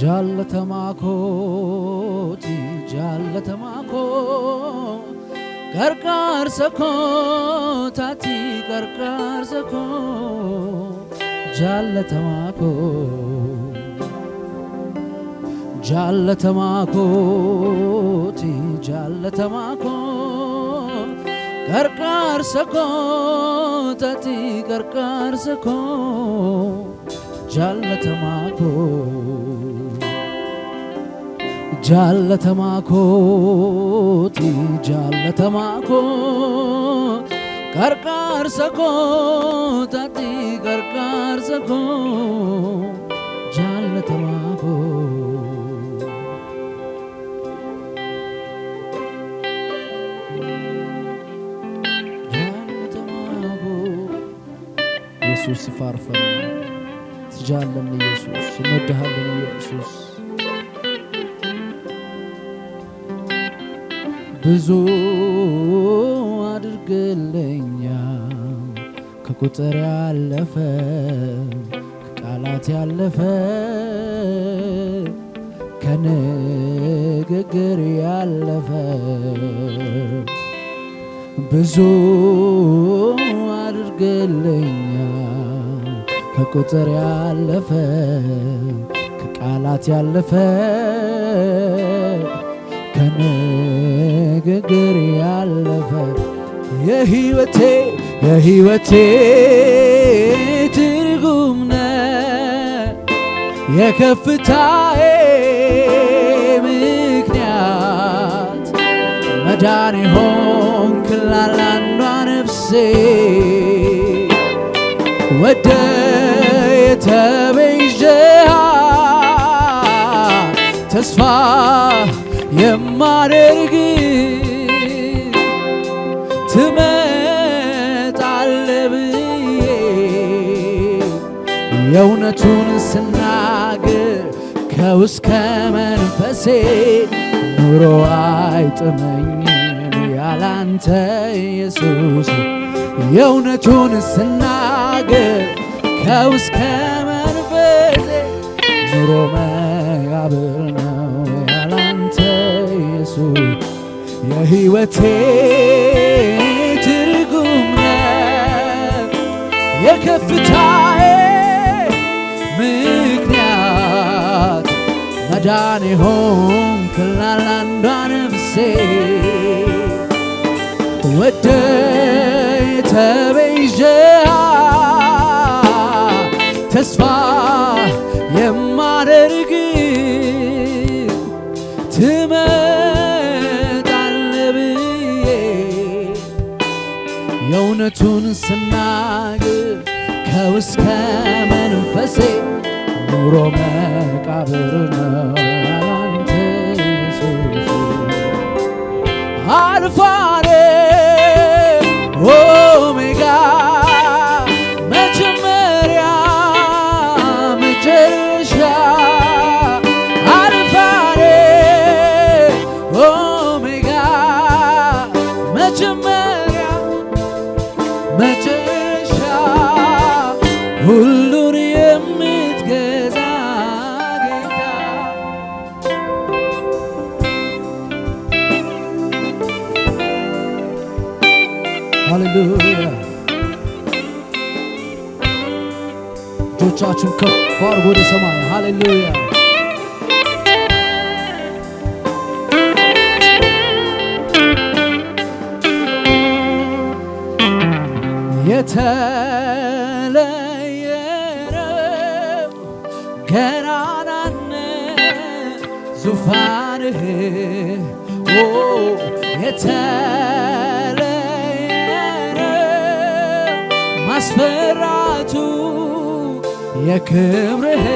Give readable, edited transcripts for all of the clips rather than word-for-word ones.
Jalatamaakoti jalatamaako gargaarsa koo taati gargaarsa koo jalatamaako jalatamaakoti jalatamaako gargaarsa koo taati gargaarsa koo jalatamaako jalatamaakoti jalatamaako gargaarsa koo taati gargaarsa koo jalatamaako jalatamaako ኢየሱስ ይፋርፈን ትጃለን ኢየሱስ እንወድሃለን ኢየሱስ ብዙ አድርግልኛል ከቁጥር ያለፈ ከቃላት ያለፈ ከንግግር ያለፈ ብዙ አድርግልኛል ከቁጥር ያለፈ ከቃላት ያለፈ ከንግግር ያለፈ የሕይወቴ ትርጉም ነህ የከፍታዬ ምክንያት መዳን ሆንክ ለአንዷ ነፍሴ ወደ የተቤዠሃት ተስፋ የማደርግ ትመጣለህ ብዬ የእውነቱን ስናገር ከውስጥ ከመንፈሴ ኑሮ አይጥመኝም ያላንተ ኢየሱስ የእውነቱን ስናገር ከውስጥ ከመንፈሴ ኑሮ መቃብር ነው የሕይወቴ ትርጉም ነህ የከፍታዬ ምክንያት መዳን ሆንክ ለአንዷ ነፍሴ ወደ የተቤዠሃት ተስፋ የማደርግ ትመጣለህ ብዬ የእውነቱን ስናገር ከውስጥ ከመንፈሴ ኑሮ መቃብር ነው ያላንተ ኢየሱስ አልፋ ኦሜጋ መጀመሪያ መጨረሻ መጨረሻ ሁሉን የምትገዛ ጌታ ሃሌሉያ እጆቻችሁን ከፍ አድርጉ ወደ ሰማይ ሃሌሉያ የተለየ ነው ገናናነት ዙፋንህ የተለየ ነው ማስፈራቱ የክብርህ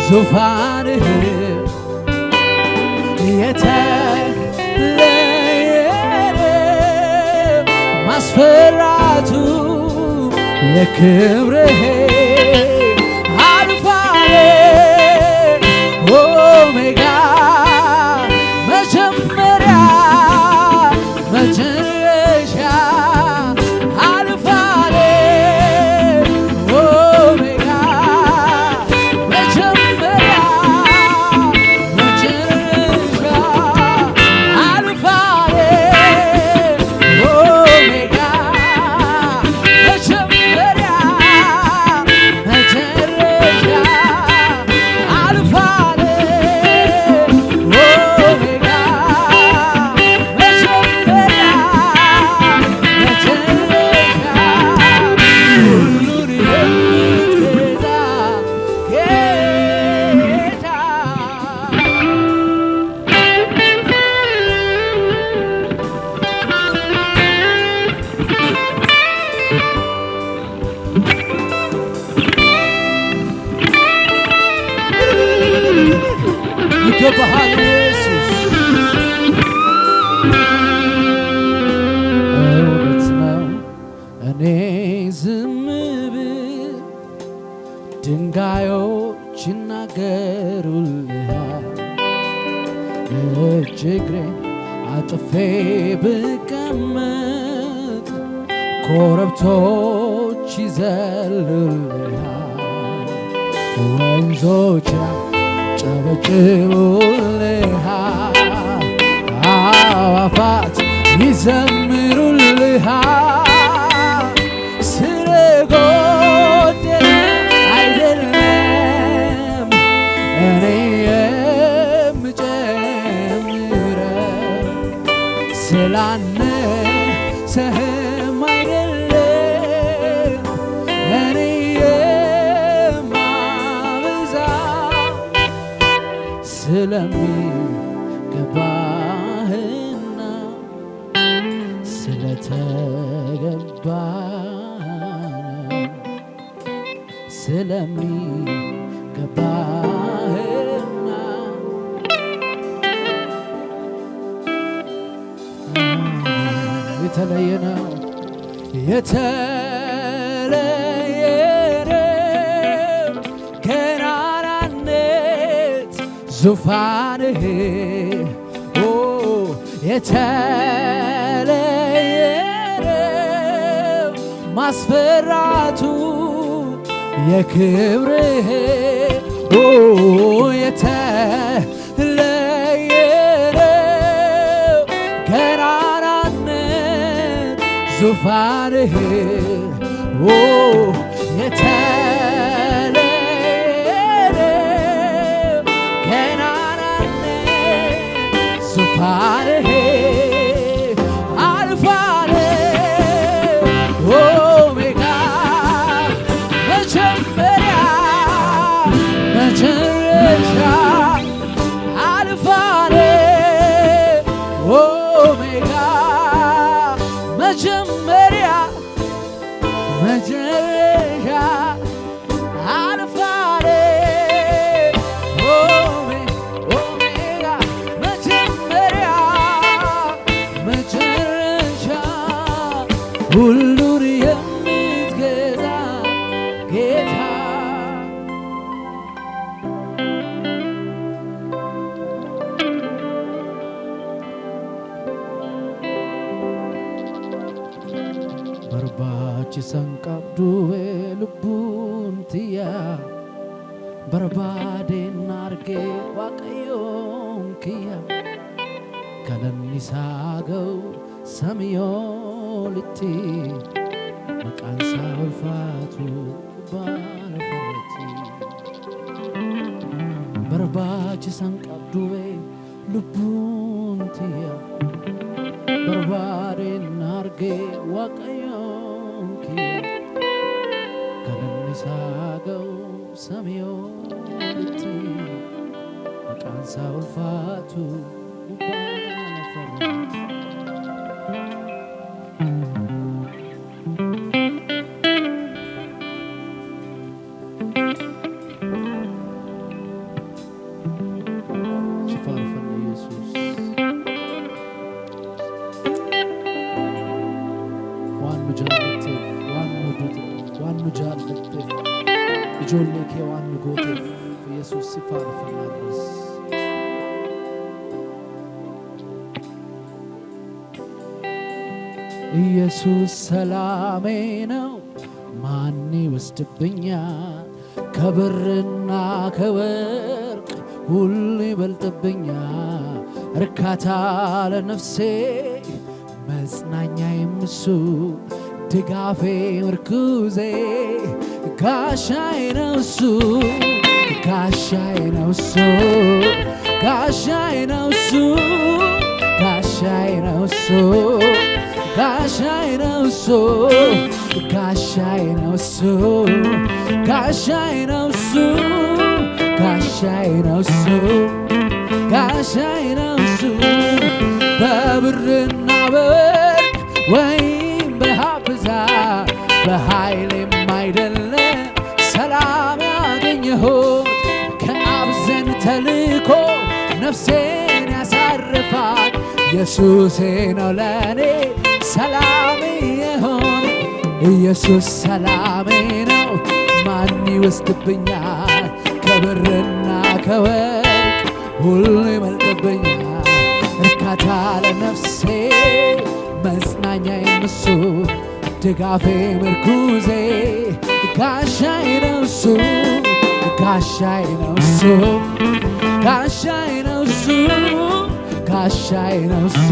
ዙፋንህ የተለየ ማስፈራቱ የክብርህ አልፋ ኦሜጋ መጀመሪያ መጨረሻ ይገባሃል ኢየሱስ። እውነት ነው እኔ ዝም ብል ድንጋዮች ይናገሩልሃል። እጅ እግሬን አጥፌ ብቀመጥ ኮረብቶች ይዘሉልሃል። ወንዞች ያጨበጭቡልሃል። አዕዋፋት ይዘምሩልሃል። ስለጎደለ አይደለም እኔ የምጨምረው ስላነሰህም አይደለም እኔ የማበዛው ስለሚገባህና ስለተገባህ ስለሚገባህና የተለየ ነው የተለየ ነው ገናናነት ዙፋንህ የተለየ ነው ማስፈራቱ የክብርህ የተለየ ነው ገናናነት ዙፋንህ የተለየ ነው ገናናነት ዙፋንህ አልፋለ ኦሜጋ መጀመሪያ መጨረሻ አልፋለ ኦሜጋ መጀመሪያ መጨረሻ አልፋለ ኦሜጋ መጀመሪያ መጨረሻ ሁሉን የምትገዛ ጌታ barbaachisan qabduwe lubbuun tiyya barbaadeen argee waaqayyoon kiyya galanni isaa ga'u samii olitti maqaan isaa ulfaatu gubbaan lafarratti barbaachisan qabduwe lubbuun tiyya barbaadeen argee waaqayyoon kiyya galanni isaa ga'u samii olitti maqaan isaa ulfaatu gubbaan lafarratti ijoollee kee waan nu gooteef Yesuus si faarfannaas. ኢየሱስ ሰላሜ ነው ማን ይወስድብኛል? ከብርና ከወርቅ ሁሉ ይበልጥብኛል። እርካታ ለነፍሴ መጽናኛዬም እሱ ድጋፌ ምርኩዜ ጋሻዬ ነው እሱ ጋሻዬ ነው እሱ ጋሻዬ ነው እሱ ጋሻዬ ነው እሱ ጋሻዬ ነው እሱ ጋሻዬ ነው እሱ ጋሻዬ ነው እሱ ጋሻዬ ነው እሱ ጋሻዬ ነው እሱ በብርና በወርቅ ወይም በሀብት ብዛት በኃይሌም አይደለም ሰላም ያገኘሁት ከአብ ዘንድ ተልኮ ነፍሴን ያሳርፋል። ኢየሱሴ ነው ለኔ ሰላሜ የሆነ ኢየሱስ ሰላሜ ነው። ማን ይወስድብኛል? ከብርና ከወርቅ ሁሉ ይበልጥብኛል። እርካታ ለነፍሴ መጽናኛዬም እሱ ድጋፌ ምርኩዜ ጋሻዬ ነው እሱ ጋሻዬ ነው እሱ ጋሻዬ ነው እሱ ጋሻዬ ነው እሱ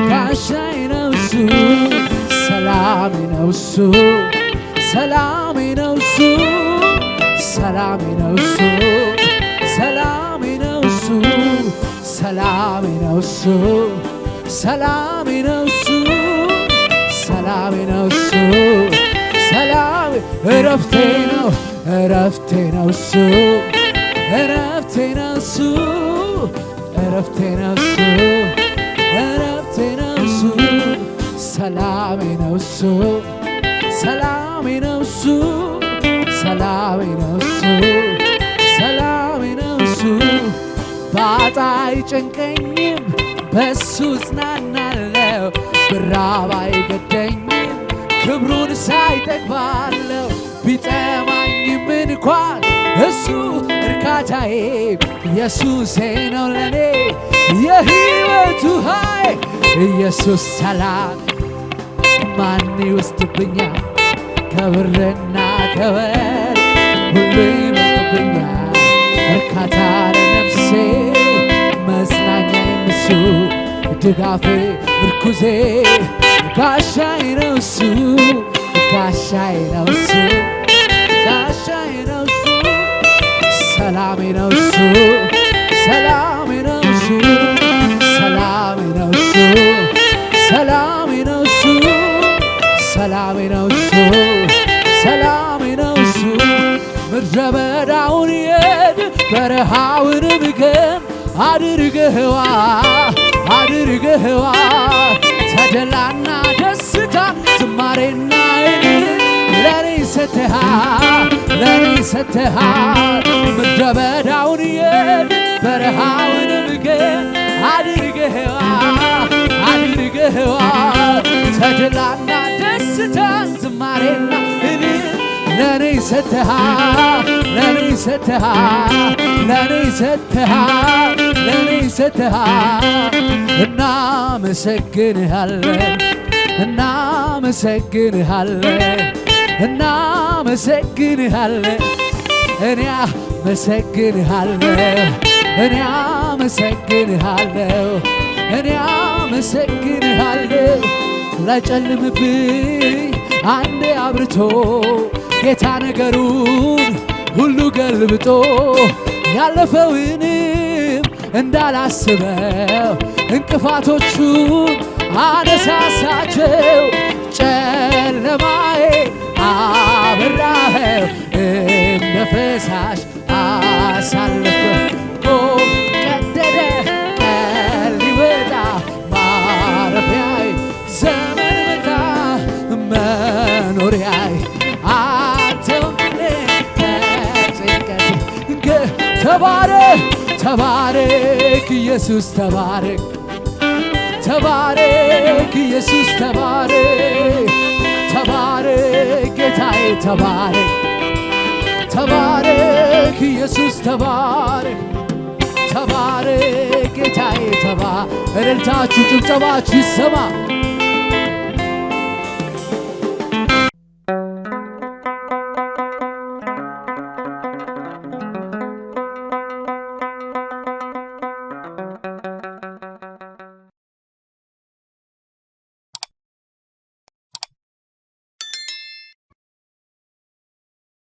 ጋሻዬ ነው እሱ ሰላሜ ነው እሱ ሰላሜ ነው እሱ ሰላሜ ነው እሱ ሰላሜ ነው እሱ ሰላሜ ነው እሱ ሰላሜ ነው እሱ ሰላሜ ነው እሱ ሰላሜ እረፍቴ ነው እረፍቴ ነው እሱ እረፍቴ ነው እሱ እረፍቴ ነው እሱ እረፍቴ ነው እሱ ሰላሜ ነው እሱ ሰላሜ ነው እሱ ሰላሜ ነው እሱ ሰላሜ ነው እሱ ባጣ አይጨንቀኝም በሱ እጽናናለሁ ብራብ አይገደኝም ክብሩን ሳይጠግባለሁ ቢጠማኝም እንኳን እሱ እርካታዬ ኢየሱሴ ነው ለኔ የሕይወቱ ኃይል ኢየሱስ ሰላም ማን ይወስድብኛል ከብርና ከወርቅ ሁሉ ይበልጥብኛል እርካታ ለነፍሴ መጽናኛዬም እሱ ድጋፌ ምርኩዜ ጋሻዬ ነው እሱ ጋሻዬ ነው እሱ ጋሻዬ ነው እሱ ሰላሜ ነው እሱ ሰላሜ ነው እሱ ሰላሜ ነው እሱ ሰላሜ ነው እሱ ሰላሜ ነው እሱ ሰላሜ ነው እሱ ምድረ በዳውን የድ በረሃውንም ግን አድርገህዋ ተድላና ደስታ ዝማሬና ለኔ ሰጥተሃል ምድረ በዳውን የድ በረሃውንም ግን አድርገህዋ ተድላና ደስታ ዝማሬና ለኔ ሰጥተሃል ለኔ ሰጥተሃል ለኔ ሰጥተሃል ለኔ ሰጥተሃል እናመሰግንሃለን እናመሰግንሃለን እናመሰግንሃለን እኔ አመሰግንሃለሁ እኔ አመሰግንሃለሁ እኔ አመሰግንሃለሁ ላይጨልምብኝ አንዴ አብርቶ ጌታ ነገሩን ሁሉ ገልብጦ ያለፈውንም እንዳላስበው እንቅፋቶቹን አነሳሳቸው ጨለማዬ አበራኸው እንደ ፈሳሽ አሳለፍከው ቀደደ ቀን ሊወጣ ማረፊያዬ ዘመን መጣ መኖሪያዬ ተባረክ ኢየሱስ ተባረክ ተባረክ ኢየሱስ ተባረክ ተባረክ ጌታዬ ተባረክ ተባረክ ኢየሱስ ተባረክ ተባረክ ጌታዬ እልልታችሁ ጭብጨባችሁ ይሰማ